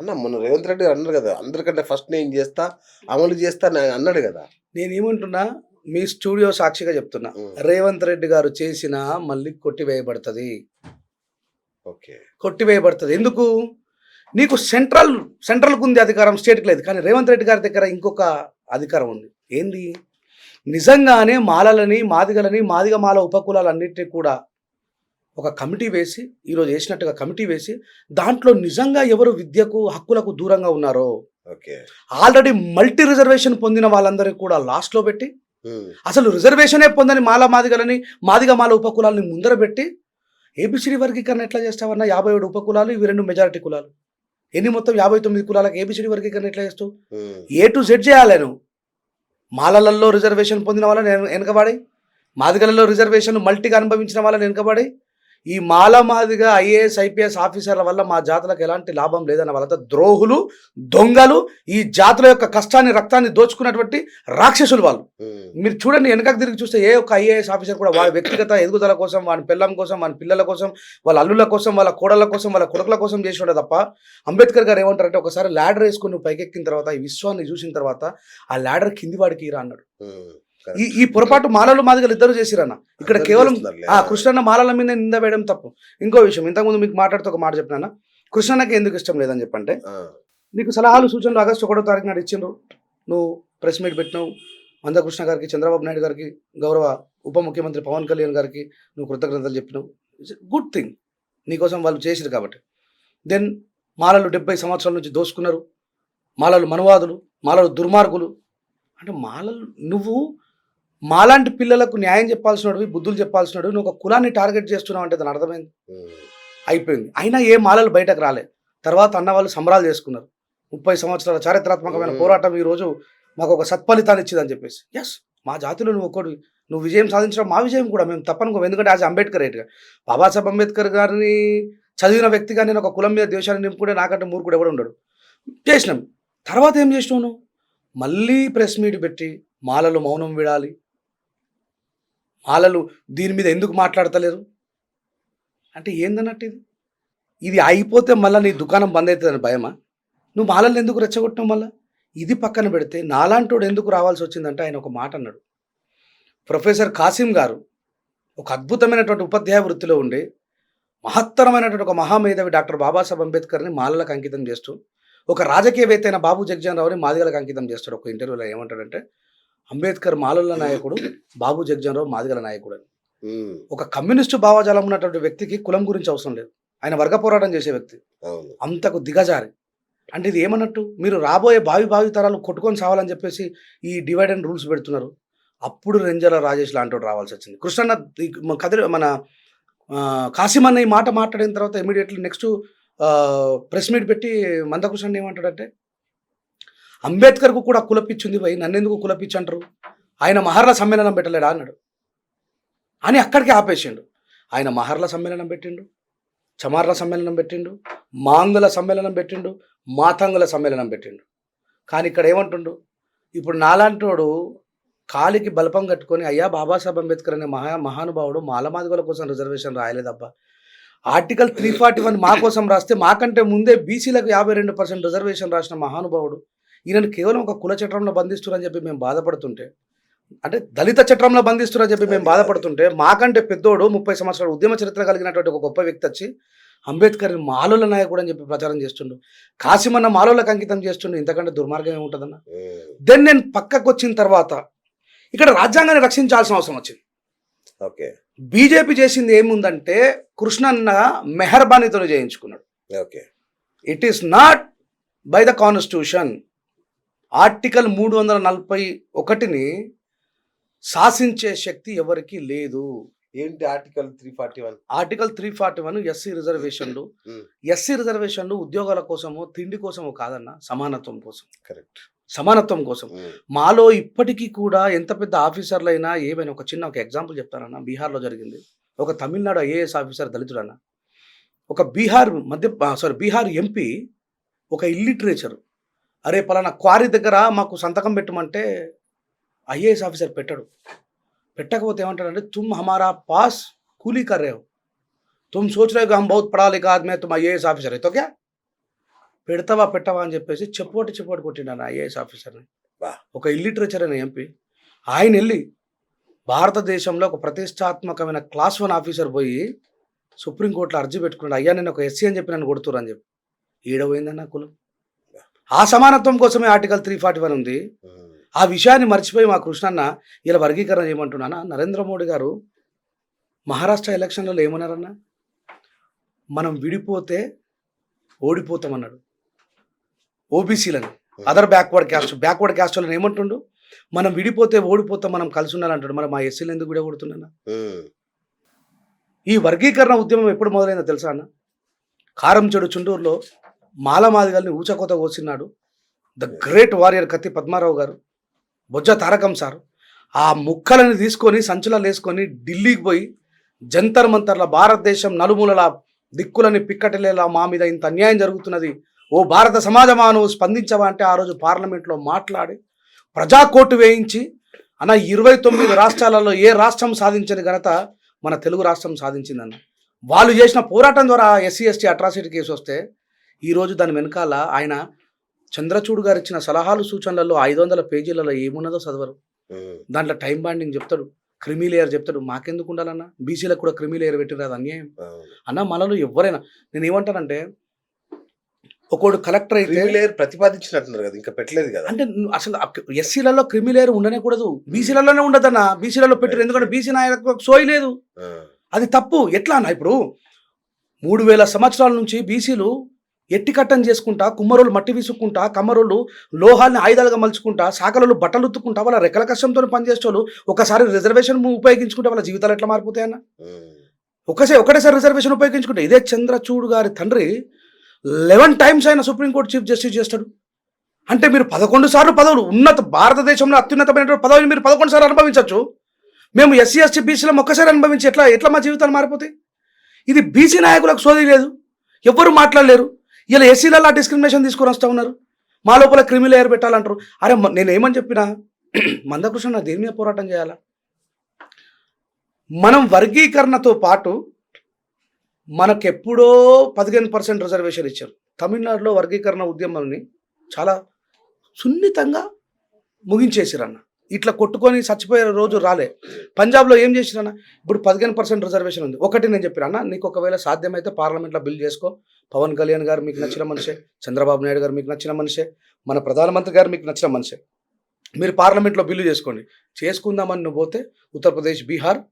అన్న మొన్న రేవంత్ రెడ్డి అన్నారు కదా! అందరికంటే ఫస్ట్ నేను చేస్తా, అమలు చేస్తా అని అన్నాడు కదా! నేనేమంటున్నా, మీ స్టూడియో సాక్షిగా చెప్తున్నా. హ్మ్. రేవంత్ రెడ్డి గారు చేసినా మళ్ళీ కొట్టివేయబడతది. ఓకే. కొట్టివేయబడతది. ఎందుకు? నీకు సెంట్రల్‌కుంది అధికారం, స్టేట్‌కి లేదు. కానీ రేవంత్ రెడ్డి గారి దగ్గర ఇంకొక అధికారం ఉంది. ఏంది? నిజంగానే మాలలని, మాదిగలని, మాదిగ మాల ఉపకులాలన్నిటిని కూడా ఒక కమిటీ వేసి, ఈరోజు ఏసినట్టుగా కమిటీ వేసి, దాంట్లో నిజంగా ఎవరు విద్యకు, హక్కులకు దూరంగా ఉన్నారో, ఓకే. ఆల్రెడీ మల్టీ రిజర్వేషన్ పొందిన వాళ్ళందరిని కూడా లాస్ట్‌లో పెట్టి, హ్మ్. అసలు రిజర్వేషనే పొందని మాదిగలని, మాదిగ మాల ఉపకులాలని ముందర పెట్టి, ఏబీసీడీ వర్గీకరణ ఎట్లా చేస్తావన్నా? 57 ఉపకులాలు, ఇవి 2 మెజారిటీ కులాలు. ఎన్ని మొత్తం 59 కులాలకు ఏబీసీడీ వర్గీకరణ ఎట్లా చేస్తావు? హ్మ్. ఏ టు జెడ్ చేయాలి నువ్వు. మాలలలో రిజర్వేషన్ పొందిన వాళ్ళని వెనకబడి, మాదిగలలో రిజర్వేషన్ మల్టీగా అనుభవించిన వాళ్ళని వెనకబడి, ఈ మాల మాదిగ ఐఏఎస్, ఐపీఎస్ ఆఫీసర్ల వల్ల మా జాతులకు ఎలాంటి లాభం లేదన్న వాళ్ళంతా ద్రోహులు, దొంగలు, ఈ జాతుల యొక్క కష్టాన్ని, రక్తాన్ని దోచుకున్నటువంటి రాక్షసులు వాళ్ళు. హ్మ్. మీరు చూడండి, వెనకకు తిరిగి చూస్తే ఏ ఒక్క ఐఏఎస్ ఆఫీసర్ కూడా వాడి వ్యక్తిగత ఎదుగుదల కోసం, వాని పిల్లం కోసం, వాని పిల్లల కోసం, వాళ్ళ అల్లుల కోసం, వాళ్ళ కోడళ్ళ కోసం, వాళ్ళ కొడుకుల కోసం చేసినాడు తప్ప, అంబేద్కర్ గారు ఏమంటారంటే, ఒకసారి ల్యాడర్ వేసుకుని నువ్వు పైకెక్కిన తర్వాత, ఈ విశ్వాన్ని చూసిన తర్వాత, ఆ ల్యాడర్ కింది వాడికి ఇరా అన్నాడు. హ్మ్. ఈ ఈ పొరపాటు మాలలు మాదిగలు ఇద్దరు చేసిరన్న. ఇక్కడ అందరూ కేవలం చేస్తున్నారులే. కృష్ణన్న మాలల మీద నింద వేయడం తప్పు. ఇంకో విషయం, ఇంతకుముందు మీకు మాట్లాడుతూ ఒక మాట చెప్పినానా, కృష్ణన్నకి ఎందుకు ఇష్టం లేదని చెప్పంటే, ఆ! నీకు సలహాలు, సూచనలు ఆగస్టు 1వ తారీఖు నాడు ఇచ్చిండ్రు. నువ్వు ప్రెస్ మీట్ పెట్టినావు. మందకృష్ణ గారికి, చంద్రబాబు నాయుడు గారికి, గౌరవ ఉప ముఖ్యమంత్రి పవన్ కళ్యాణ్ గారికి నువ్వు కృతజ్ఞతలు చెప్పినావు. It's good thing. నీకోసం వాళ్ళు చేసిరు కాబట్టి. దెన్ మాలలు 70 సంవత్సరాల నుంచి దోసుకున్నారు. మాలలు మనువాదులు, మాలలు దుర్మార్గులు. అంటే మాలలు నువ్వు మాలాంటి పిల్లలకు న్యాయం చెప్పాల్సినవి, బుద్ధులు చెప్పాల్సినవి, నువ్వు ఒక కులాన్ని టార్గెట్ చేస్తున్నావు అంటే దాని అర్థమైంది. హ్మ్. అయిపోయింది. అయినా ఏ మాలలు బయటకు రాలే. తర్వాత అన్న వాళ్ళు సంబరాలు చేసుకున్నారు. 30 సంవత్సరాల చారిత్రాత్మకమైన పోరాటం ఈరోజు మాకు ఒక సత్ఫలితాన్ని ఇచ్చిందని చెప్పేసి. యెస్, మా జాతిలో నువ్వు ఒక్కడివి. నువ్వు విజయం సాధించడం మా విజయం కూడా, మేము తప్పనుకో. ఎందుకంటే యాజ్ అంబేద్కర్ రైట్గా, బాబాసాహెబ్ అంబేద్కర్ గారిని చదివిన వ్యక్తిగా నేను ఒక కులం మీద దేశాన్ని నింపుకుంటే నాకంటే మూర్ఖుడు ఎవడు ఉండడు. చేసినాం. తర్వాత ఏం చేసినావు నువ్వు? మళ్ళీ ప్రెస్ మీట్ పెట్టి మాలలు మౌనం విడాలి, మాలలు దీని మీద ఎందుకు మాట్లాడతలేరు అంటే ఏందన్నట్టు ఇది? ఇది అయిపోతే మళ్ళీ నీ దుకాణం బంద్ అవుతుందని భయమా? నువ్వు మాలల్ని ఎందుకు రెచ్చగొట్టినావు మళ్ళా? ఇది పక్కన పెడితే నాలాంటోడు ఎందుకు రావాల్సి వచ్చిందంటే, ఆయన ఒక మాట అన్నాడు. ప్రొఫెసర్ కాసిం గారు ఒక అద్భుతమైనటువంటి ఉపాధ్యాయ వృత్తిలో ఉండి, మహత్తరమైనటువంటి ఒక మహామేధావి డాక్టర్ బాబాసాహెబ్ అంబేద్కర్ని మాలలకు అంకితం చేస్తూ, ఒక రాజకీయవేత్త అయిన బాబు జగ్జీవన్ రావుని మాదిగలకు అంకితం చేస్తాడు. ఒక ఇంటర్వ్యూలో ఏమంటాడంటే, అంబేద్కర్ మాలల నాయకుడు, బాబు జగ్జీవన్ రావు మాదిగల నాయకుడు అని. హ్మ్. ఒక కమ్యూనిస్టు భావజాలం ఉన్నటువంటి వ్యక్తికి కులం గురించి అవసరం లేదు. ఆయన వర్గ పోరాటం చేసే వ్యక్తి. అవును. అంతకు దిగజారి. అంటే ఇది ఏమన్నట్టు? మీరు రాబోయే భావి తరాలు కొట్టుకొని సావాలని చెప్పేసి ఈ డివైడ్ అండ్ రూల్స్ పెడుతున్నారు. అప్పుడు రెంజల రాజేష్ లాంటోడు రావాల్సి వచ్చింది. కృష్ణన్న మన కాసిం అన్న ఈ మాట మాట్లాడిన తర్వాత ఇమీడియట్లీ నెక్స్ట్ ప్రెస్ మీట్ పెట్టి మందకృష్ణ ఏమంటాడంటే, అంబేద్కర్కు కూడా కులపిచ్చింది పోయి నన్నెందుకు కులపిచ్చి అంటారు? ఆయన మహర్ల సమ్మేళనం పెట్టలేడా అన్నాడు. అని అక్కడికి ఆపేసిండు. ఆయన మహర్ల సమ్మేళనం పెట్టిండు, చమార్ల సమ్మేళనం పెట్టిండు, మాంగుల సమ్మేళనం పెట్టిండు, మాతంగుల సమ్మేళనం పెట్టిండు. కానీ ఇక్కడ ఏమంటుండు? ఇప్పుడు నాలాంటోడు కాలికి బలపం కట్టుకొని, అయ్యా బాబాసాహెబ్ అంబేద్కర్ అనే మహానుభావుడు మాలమాదిగల కోసం రిజర్వేషన్ రాయలేదబ్బా, ఆర్టికల్ 341 మా కోసం రాస్తే మాకంటే ముందే బీసీలకు 52% రిజర్వేషన్ రాసిన మహానుభావుడు, ఈయనను కేవలం ఒక కుల చట్టంలో బంధిస్తున్నారని చెప్పి మేము బాధపడుతుంటే, అంటే దళిత చట్టంలో బంధిస్తున్నారని చెప్పి మేము బాధపడుతుంటే, మాకంటే పెద్దోడు 30 సంవత్సరాల ఉద్యమ చరిత్ర కలిగినటువంటి ఒక గొప్ప వ్యక్తి వచ్చి అంబేద్కర్ మాలోల నాయకుడు అని చెప్పి ప్రచారం చేస్తుండు. కాసిమన్న మాలోలకు అంకితం చేస్తుండు. ఇంతకంటే దుర్మార్గం ఏముంటుందన్న? దెన్ నేను పక్కకు వచ్చిన తర్వాత ఇక్కడ రాజ్యాంగాన్ని రక్షించాల్సిన అవసరం వచ్చింది. ఓకే. బీజేపీ చేసింది ఏముందంటే, కృష్ణన్న మెహర్బానీతో చేయించుకున్నాడు. Okay. It is not by the constitution. Article 341ని శాసించే శక్తి ఎవరికి లేదు. ఏంటి ఆర్టికల్ 341? ఆర్టికల్ 341 ఎస్సీ రిజర్వేషన్లు. ఎస్సీ రిజర్వేషన్లు ఉద్యోగాల కోసమో తిండి కోసమో కాదన్న, సమానత్వం కోసం. కరెక్ట్. సమానత్వం కోసం. మాలో ఇప్పటికీ కూడా ఎంత పెద్ద ఆఫీసర్లైనా ఏమైనా, ఒక ఎగ్జాంపుల్ చెప్తానన్న. బీహార్లో జరిగింది. ఒక తమిళనాడు ఐఏఎస్ ఆఫీసర్ దళితుడన్న. ఒక బీహార్ ఎంపీ ఒక ఇల్లిటరేచర్, అరే పలానా క్వారీ దగ్గర మాకు సంతకం పెట్టమంటే ఐఏఎస్ ఆఫీసర్ పెట్టాడు. పెట్టకపోతే ఏమంటాడంటే, తుమ్ హమారా పాస్ కూలీ కర్ రే హో, తుమ్ సోచ్ రहे हो कि हम बहुत पढ़ा लिखा आदमी है, तुम IAS ऑफिसर है तो क्या? పెడతావా పెట్టవా అని చెప్పేసి చెప్పుకోటి కొట్టిండు ఐఏఎస్ ఆఫీసర్ని. బా. ఒక ఇల్లిటరేచర్ అనే ఎంపీ ఆయన వెళ్ళి భారతదేశంలో ఒక ప్రతిష్టాత్మకమైన క్లాస్ 1 ఆఫీసర్ పోయి సుప్రీంకోర్టులో అర్జీ పెట్టుకున్నాడు, అయ్యా నేను ఒక ఎస్సీ అని చెప్పి నన్ను కొడుతురు అని చెప్పి. ఈడపోయిందన్న కులం. ఆ సమానత్వం కోసమే ఆర్టికల్ 341 ఉంది. ఆ విషయాన్ని మర్చిపోయి మా కృష్ణన్న ఇలా వర్గీకరణ చేయమంటున్నానా. నరేంద్ర మోడీ గారు మహారాష్ట్ర ఎలక్షన్లలో ఏమన్నారన్నా, మనం విడిపోతే ఓడిపోతామన్నాడు ఓబీసీలని, అదర్ బ్యాక్వర్డ్ క్యాస్ట్ వాళ్ళని ఏమంటుండు, మనం విడిపోతే ఓడిపోతాం, మనం కలిసి ఉండాలంటాడు. మరి మా ఎస్సీలు ఎందుకు విడగొడుతున్నా? ఈ వర్గీకరణ ఉద్యమం ఎప్పుడు మొదలైందో తెలుసా అన్న? కారం చెడు చుండూరులో మాలమాదిగల్ని ఊచకోత కోసినాడు ద గ్రేట్ వారియర్ కత్తి పద్మారావు గారు, బొజ్జ తారకం సార్. ఆ ముక్కలని తీసుకొని సంచులలో వేసుకొని ఢిల్లీకి పోయి జంతర్ మంతర్ల భారతదేశం నలుమూలల దిక్కులని పిక్కటిలేలా మా మీద ఇంత అన్యాయం జరుగుతున్నది, ఓ భారత సమాజమా నువ్వు స్పందించవా అంటే ఆ రోజు పార్లమెంట్లో మాట్లాడి ప్రజా కోర్టు వేయించి అన్న 29 రాష్ట్రాలలో ఏ రాష్ట్రం సాధించని ఘనత మన తెలుగు రాష్ట్రం సాధించిందన్న. వాళ్ళు చేసిన పోరాటం ద్వారా ఎస్సీ ఎస్టీ అట్రాసిటీ కేసు వస్తే ఈరోజు దాని వెనకాల ఆయన చంద్రచూడ్ గారు ఇచ్చిన సలహాలు సూచనలలో 500 పేజీలలో ఏమున్నదో చదవరు. దాంట్లో టైం బాండింగ్ చెప్తాడు, క్రిమీ లేయర్ చెప్తాడు. మాకెందుకు ఉండాలన్నా? బీసీలకు కూడా క్రిమీ లేయర్ పెట్టిన అది అన్యాయం అన్న. మనలో ఎవరైనా నేను ఏమంటానంటే, ఒకడు కలెక్టర్ అయితే లేయర్ ప్రతిపాదించినట్టున్నారు కదా, ఇంకా పెట్టలేదు కదా. అంటే అసలు ఎస్సీలలో క్రిమి లేయర్ ఉండనే కూడదు, బీసీలలోనే ఉండదన్న. బీసీలలో పెట్టారు ఎందుకంటే బీసీ నాయకులకు సోయి లేదు, అది తప్పు. ఎట్లా అన్న? ఇప్పుడు 3000 సంవత్సరాల నుంచి బీసీలు ఎట్టికట్టం చేసుకుంటా, కుమ్మరోళ్ళు మట్టి విసుక్కుంటా, కమ్మరోళ్ళు లోహాల్ని ఆయుధాలుగా మలుచుకుంటా, సాకరోళ్ళు బట్టలు ఉత్తుకుంటా, వాళ్ళ రెక్కల కష్టంతో పనిచేసేవాళ్ళు ఒకసారి రిజర్వేషన్ ఉపయోగించుకుంటే వాళ్ళ జీవితాలు ఎట్లా మారిపోతాయన్న? ఒకటేసారి రిజర్వేషన్ ఉపయోగించుకుంటే. ఇదే చంద్రచూడ్ గారి తండ్రి 11 టైమ్స్ ఆయన సుప్రీంకోర్టు చీఫ్ జస్టిస్ చేస్తాడు. అంటే మీరు 11 సార్లు పదవులు, భారతదేశంలో అత్యున్నతమైన పదవిని మీరు 11 సార్లు అనుభవించవచ్చు. మేము ఎస్సీ ఎస్టీ బీసీలను ఒక్కసారి అనుభవించి ఎట్లా మా జీవితాలు మారిపోతాయి? ఇది బీసీ నాయకులకు సోది లేదు, ఎవ్వరు మాట్లాడలేరు. ఇలా ఎస్సీలలో డిస్క్రిమినేషన్ తీసుకొని వస్తూ ఉన్నారు, మా లోపల క్రిమి లేయర్ పెట్టాలంటారు. అరే నేను ఏమని చెప్పినా, మందకృష్ణ దేని మీద పోరాటం చేయాలా? మనం వర్గీకరణతో పాటు మనకెప్పుడో 15% రిజర్వేషన్ ఇచ్చారు. తమిళనాడులో వర్గీకరణ ఉద్యమాన్ని చాలా సున్నితంగా ముగించేసిరన్న. ఇట్లా కొట్టుకొని చచ్చిపోయే రోజు రాలే. పంజాబ్లో ఏం చేసిరన్న, ఇప్పుడు 15% రిజర్వేషన్ ఉంది. ఒకటి నేను చెప్పిరన్నా, నీకు ఒకవేళ సాధ్యమైతే పార్లమెంట్లో బిల్ చేసుకో. పవన్ కళ్యాణ్ గారు మీకు నచ్చిన మనిషే, చంద్రబాబు నాయుడు గారు మీకు నచ్చిన మనిషే, మన ప్రధానమంత్రి గారు మీకు నచ్చిన మనిషే. మీరు పార్లమెంట్లో బిల్లు చేసుకోండి. చేసుకుందామని నువ్వు పోతే ఉత్తరప్రదేశ్, బీహార్,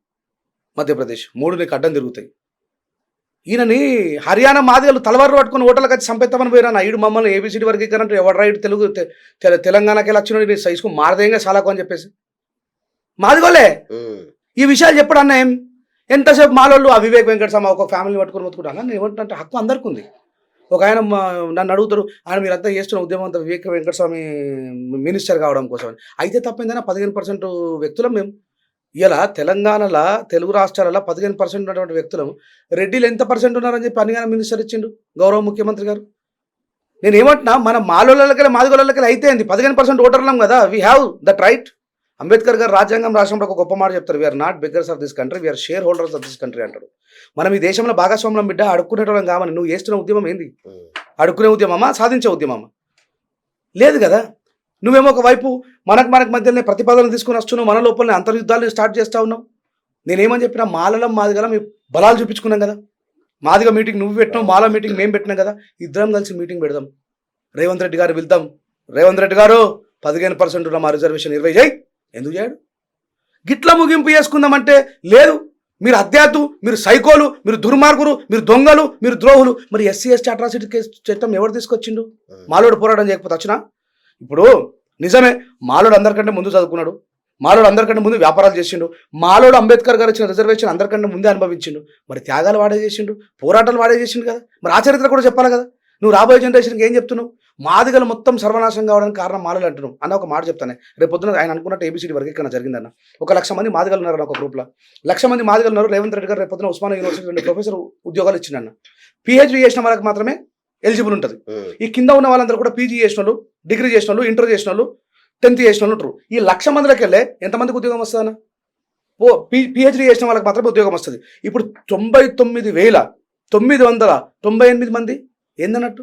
మధ్యప్రదేశ్ 3 నీకు అడ్డం తిరుగుతాయి. ఈయనని హర్యానా మాదిగలు తలవారు పట్టుకుని ఓటర్లకు వచ్చి సంపెత్తామని పోయినా. ఈడు మమ్మల్ని ఏబిసిడి వర్గీకరణ ఎవరు రైట్ తెలంగాణకి లక్షణం సైజుకు మారదేంగా సాలకు అని చెప్పేసి మాదిగోలే ఈ విషయాలు చెప్పడన్నా ఏం ఎంతసేపు మాలోళ్ళు ఆ వివేక్ వెంకటస్వామి ఒక ఫ్యామిలీ పట్టుకుని మొత్తుకుంటాను. నేను ఏమంటే హక్కు అందరికీ ఉంది. ఒక ఆయన నన్ను అడుగుతారు, ఆయన మీరంతా చేస్తున్న ఉద్యమం అంతా వివేక్ వెంకటస్వామి మినిస్టర్ కావడం కోసం. అయితే తప్పిందైనా 15% వ్యక్తులం మేము. ఇలా తెలంగాణలో తెలుగు రాష్ట్రాలలో 15% ఉన్నటువంటి వ్యక్తులు రెడ్డిలు ఎంత పర్సెంట్ ఉన్నారని చెప్పి అన్నిగానే మినిస్టర్ ఇచ్చిండు గౌరవ ముఖ్యమంత్రి గారు. నేను ఏమంటున్నా, మన మాలోళ్ళకి మాదిగోళ్ళకి అయితే 15% ఓటర్లం కదా, we have that right. Ambedkar garu రాజ్యాంగం రాసినప్పుడు ఒక గొప్ప మాట చెప్తారు, we are not beggars of this country, we are share holders of this country అంటాడు. మనం ఈ దేశంలో భాగస్వామ్యం బిడ్డ, అడుక్కునేటోళ్ళం కామని. నువ్వు చేస్తున్న ఉద్యమం ఏంది? అడుక్కునే ఉద్యమమా, సాధించే ఉద్యమమా? లేదు కదా. నువ్వేమో ఒకవైపు మనకు మధ్యలోనే ప్రతిపాదనలు తీసుకుని వస్తున్నావు, మన లోపలనే అంతర్యుద్ధాలను స్టార్ట్ చేస్తూ ఉన్నావు. నేనేమని చెప్పినా, మాలలం మాదిగలం మీ బలాలు చూపించుకున్నాం కదా. మాదిగ మీటింగ్ నువ్వు పెట్టినావు, మాల మీటింగ్ మేము పెట్టినాం కదా. ఇద్దరం కలిసి మీటింగ్ పెడదాం. రేవంత్ రెడ్డి గారు వెళ్తాం, రేవంత్ రెడ్డి గారు 15% ఉన్న మా రిజర్వేషన్ 20 చేయి. ఎందుకు చేయడు? గిట్ల ముగింపు చేసుకుందామంటే లేదు. మీరు అధ్యాతు, మీరు సైకోలు, మీరు దుర్మార్గులు, మీరు దొంగలు, మీరు ద్రోహులు. మరి ఎస్సీ ఎస్టీ అట్రాసిటీ కేసు చట్టం ఎవరు తీసుకొచ్చిండు? మాలోడు పోరాటం చేయకపోతే వచ్చినా? ఇప్పుడు నిజమే, మాలోడు అందరికంటే ముందు చదువుకున్నాడు, మాలోడు అందరికంటే ముందు వ్యాపారాలు చేసిండు, మాలోడు అంబేద్కర్ గారు ఇచ్చిన రిజర్వేషన్ అందరికంటే ముందే అనుభవించిండు. మరి త్యాగాలు వాడే చేసిండు, పోరాటాలు వాడే చేసిండు కదా. మరి ఆ చరిత్ర కూడా చెప్పాలి కదా. నువ్వు రాబోయే జనరేషన్కి ఏం చెప్తున్నావు? మాదిగలు మొత్తం సర్వనాశనం కావడానికి కారణం మాలలు అంటున్నావు అన్న. ఒక మాట చెప్తానే, రేపు పొద్దున ఆయన అనుకున్నట్టు ఏబిసిడి వర్గీకరణ జరిగిందన్న. 1,00,000 మంది మాదిగలు ఉన్నారు ఒక గ్రూప్లో, 1,00,000 మంది మాదిగలు ఉన్నారు. రేవంత్ రెడ్డి గారు రేపు పొద్దున ఉస్మానియా యూనివర్సిటీ 2 ప్రొఫెసర్ ఉద్యోగాలు ఇచ్చిండన్న. పిహెచ్డీ చేసిన వాళ్ళకి మాత్రమే ఎలిజిబుల్ ఉంటుంది. ఈ కింద ఉన్న వాళ్ళందరూ కూడా పీజీ చేసిన వాళ్ళు, డిగ్రీ చేసిన వాళ్ళు, ఇంటర్ చేసిన వాళ్ళు, 10th చేసిన వాళ్ళు ఉంటారు. ఈ 1,00,000 మందిలోకి వెళ్ళే ఎంతమందికి ఉద్యోగం వస్తుందన్న? పిహెచ్డీ చేసిన వాళ్ళకి మాత్రమే ఉద్యోగం వస్తుంది. ఇప్పుడు 99,998 మంది ఏందన్నట్టు?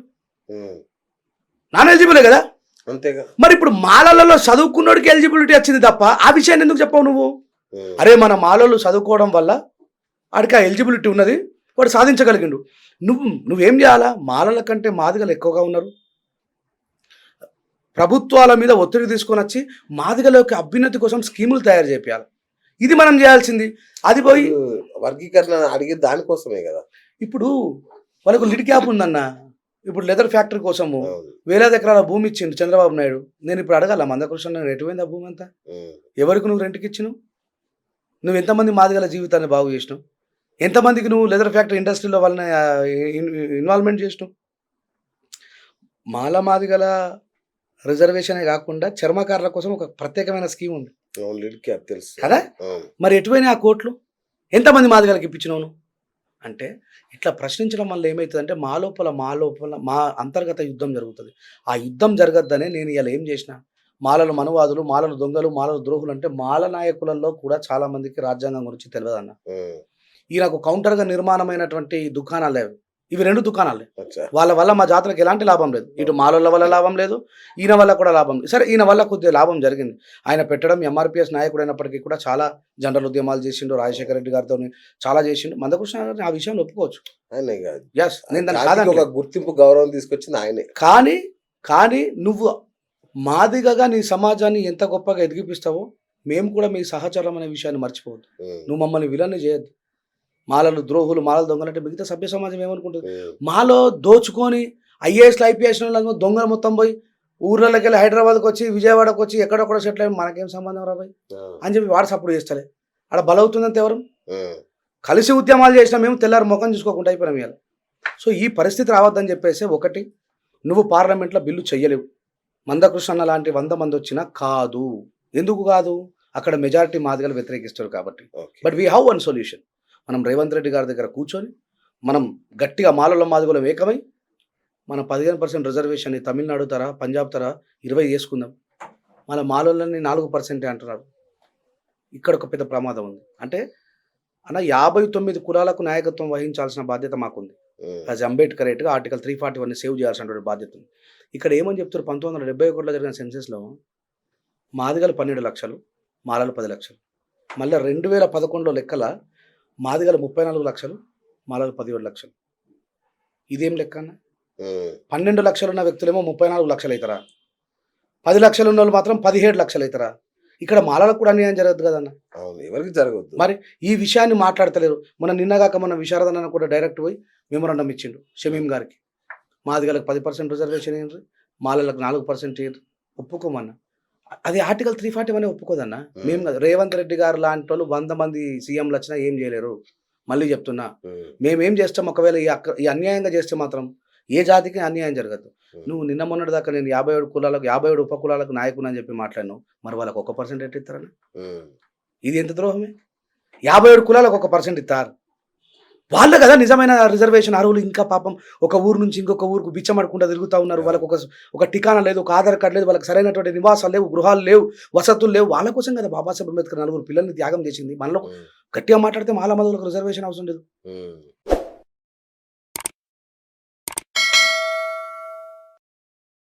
నాన్ ఎలిజిబులే కదా. అంతేగా. మరి ఇప్పుడు మాలలలో చదువుకున్నోడికి ఎలిజిబిలిటీ వచ్చింది తప్ప ఆ విషయాన్ని ఎందుకు చెప్పావు నువ్వు? అరే మన మాలలు చదువుకోవడం వల్ల వాడికి ఆ ఎలిజిబిలిటీ ఉన్నది, వాడు సాధించగలిగిండు. నువ్వేం చేయాలా? మాలల కంటే మాదిగలు ఎక్కువగా ఉన్నారు. ప్రభుత్వాల మీద ఒత్తిడి తీసుకొని వచ్చి మాదిగల యొక్క అభ్యున్నతి కోసం స్కీములు తయారు చేయాలి. ఇది మనం చేయాల్సింది. అది పోయి వర్గీకరణ అడిగే దానికోసమే కదా. ఇప్పుడు వాళ్ళకు లిడ్ క్యాప్ ఉందన్న. ఇప్పుడు లెదర్ ఫ్యాక్టరీ కోసము వేలాది ఎకరాల భూమి ఇచ్చిండు చంద్రబాబు నాయుడు. నేను ఇప్పుడు అడగాల మందకృష్ణ ఎటువైంది ఆ భూమి అంతా? ఎవరికి నువ్వు రెంట్కి ఇచ్చినావు? నువ్వు ఎంతమంది మాదిగల జీవితాన్ని బాగు చేసినావు? ఎంతమందికి నువ్వు లెదర్ ఫ్యాక్టరీ ఇండస్ట్రీలో వాళ్ళని ఇన్వాల్వ్మెంట్ చేసినావు? మాదిగల రిజర్వేషనే కాకుండా చర్మకారుల కోసం ఒక ప్రత్యేకమైన స్కీమ్ ఉంది తెలుసు కదా. మరి ఎటువైనా ఆ కోట్లు ఎంతమంది మాదిగలకి ఇప్పించినావు? అంటే ఇట్లా ప్రశ్నించడం వల్ల ఏమవుతుందంటే మా లోపల మా అంతర్గత యుద్ధం జరుగుతుంది. ఆ యుద్ధం జరగద్దనే నేను ఇలా ఏం చేసిన, మాలలు మనువాదులు, మాలలు దొంగలు, మాలలు ద్రోహులు అంటే మాల నాయకులలో కూడా చాలా మందికి రాజ్యాంగం గురించి తెలియదు అన్న. ఈయనకు కౌంటర్గా నిర్మాణమైనటువంటి దుకాణాలు లేవు. ఇవి 2 దుకాణాలే. వాళ్ళ వల్ల మా జాతరకు ఎలాంటి లాభం లేదు. ఇటు మాలోళ్ళ వల్ల లాభం లేదు, ఈయన వల్ల కూడా లాభం లేదు. సరే ఈయన వల్ల కొద్దిగా లాభం జరిగింది. ఆయన పెట్టడం ఎంఆర్పిఎస్ నాయకుడు అయినప్పటికీ కూడా చాలా జనరల్ ఉద్యమాలు చేసిండు. రాజశేఖర రెడ్డి గారితో చాలా చేసిండు. మందకృష్ణ గారిని ఆ విషయంలో ఒప్పుకోవచ్చు. నేను దాన్ని ఒక గుర్తింపు గౌరవం తీసుకొచ్చింది ఆయనే. కానీ నువ్వు మాదిగగా నీ సమాజాన్ని ఎంత గొప్పగా ఎదిగిపిస్తావో మేము కూడా మీ సహచరం అనే విషయాన్ని మర్చిపోవద్దు. నువ్వు మమ్మల్ని విలన్ని చేయొద్దు. మాలలు ద్రోహులు, మాలలు దొంగలు అంటే మిగతా సభ్య సమాజం ఏమనుకుంటుంది? మాలో దోచుకొని ఐఏఎస్లు ఐపీఎస్ దొంగలు మొత్తం పోయి ఊర్లలోకి వెళ్ళి హైదరాబాద్కి వచ్చి విజయవాడకు వచ్చి ఎక్కడొక్కడ సెటిల్ అయ్యి మనకేం సంబంధం రాబాయి అని చెప్పి వాడు సపోర్ట్ చేస్తలే. అక్కడ బలవుతుందంత ఎవరు కలిసి ఉద్యమాలు చేసినా మేము తెల్లారి ముఖం చూసుకోకుండా అయిపోయినాం ఇవాళ. సో ఈ పరిస్థితి రావద్దని చెప్పేసి, ఒకటి నువ్వు పార్లమెంట్లో బిల్లు చెయ్యలేవు. మందకృష్ణ లాంటి 100 మంది వచ్చినా కాదు. ఎందుకు కాదు? అక్కడ మెజారిటీ మాదిగలు వ్యతిరేకిస్తారు కాబట్టి. But we have one solution. మనం రేవంత్ రెడ్డి గారి దగ్గర కూర్చొని మనం గట్టిగా మాలల మాదిగలం ఏకమై మన 15% రిజర్వేషన్ తమిళనాడు తర, పంజాబ్ తర 20 చేసుకుందాం. మన మాలలని 4% అంటున్నారు. ఇక్కడ ఒక పెద్ద ప్రమాదం ఉంది. అంటే అన్న 59 కులాలకు నాయకత్వం వహించాల్సిన బాధ్యత మాకుంది. యాజ్ అంబేద్కర్ రైట్గా ఆర్టికల్ 341 సేవ్ చేయాల్సినటువంటి బాధ్యత ఉంది. ఇక్కడ ఏమని చెప్తారు, 1971లో జరిగిన సెన్సెస్లో మాదిగలు 12 లక్షలు, మాలలు 10 లక్షలు. మళ్ళీ 2011లో లెక్కల మాదిగలు 34 లక్షలు, మాలలు 17 లక్షలు. ఇదేం లెక్క అన్న? 12 లక్షలు ఉన్న వ్యక్తులేమో 34 లక్షలు అవుతారా? 10 లక్షలు ఉన్న వాళ్ళు మాత్రం 17 లక్షలు అవుతారా? ఇక్కడ మాలలకు కూడా అన్యాయం జరగదు కదన్న. ఎవరికి జరగదు. మరి ఈ విషయాన్ని మాట్లాడతలేరు. నిన్నగాక మన విశారదన్న కూడా డైరెక్ట్ పోయి మెమోరాండం ఇచ్చిండు షమీం గారికి. మాదిగలకు 10% రిజర్వేషన్ ఏంటి, మాలలకు 4% ఏంటి ఒప్పుకోమన్నా. అది ఆర్టికల్ 341 ఒప్పుకోదన్న. మేము కాదు, రేవంత్ రెడ్డి గారు లాంటి వాళ్ళు 100 మంది సీఎంలు వచ్చినా ఏం చేయలేరు. మళ్ళీ చెప్తున్నా, మేమేం చేస్తాం, ఒకవేళ ఈ అన్యాయంగా చేస్తే మాత్రం ఏ జాతికి అన్యాయం జరగదు. నువ్వు నిన్న మొన్నటి దాకా నేను 57 కులాలకు 57 ఉపకులాలకు నాయకుడు అని చెప్పి మాట్లాడినావు. మరి వాళ్ళకి 1% ఎట్టు ఇస్తారన్న? ఇది ఎంత ద్రోహమే? 57 కులాలకు 1% ఇస్తారు. వాళ్ళు కదా నిజమైన రిజర్వేషన్ అర్హులు. ఇంకా పాపం ఒక ఊరు నుంచి ఇంకొక ఊరుకు బిచ్చమడకుండా తిరుగుతూ ఉన్నారు. వాళ్ళకు ఒక ఠికానా లేదు, ఒక ఆధార్ కార్డు లేదు, వాళ్ళకి సరైనటువంటి నివాసాలు లేవు, గృహాలు లేవు, వసతులు లేవు. వాళ్ళ కోసం కదా బాబాసాహెబ్ అంబేద్కర్ 4 పిల్లల్ని త్యాగం చేసింది. మనలో గట్టిగా మాట్లాడితే మాల మధులకు రిజర్వేషన్ అవసరం లేదు.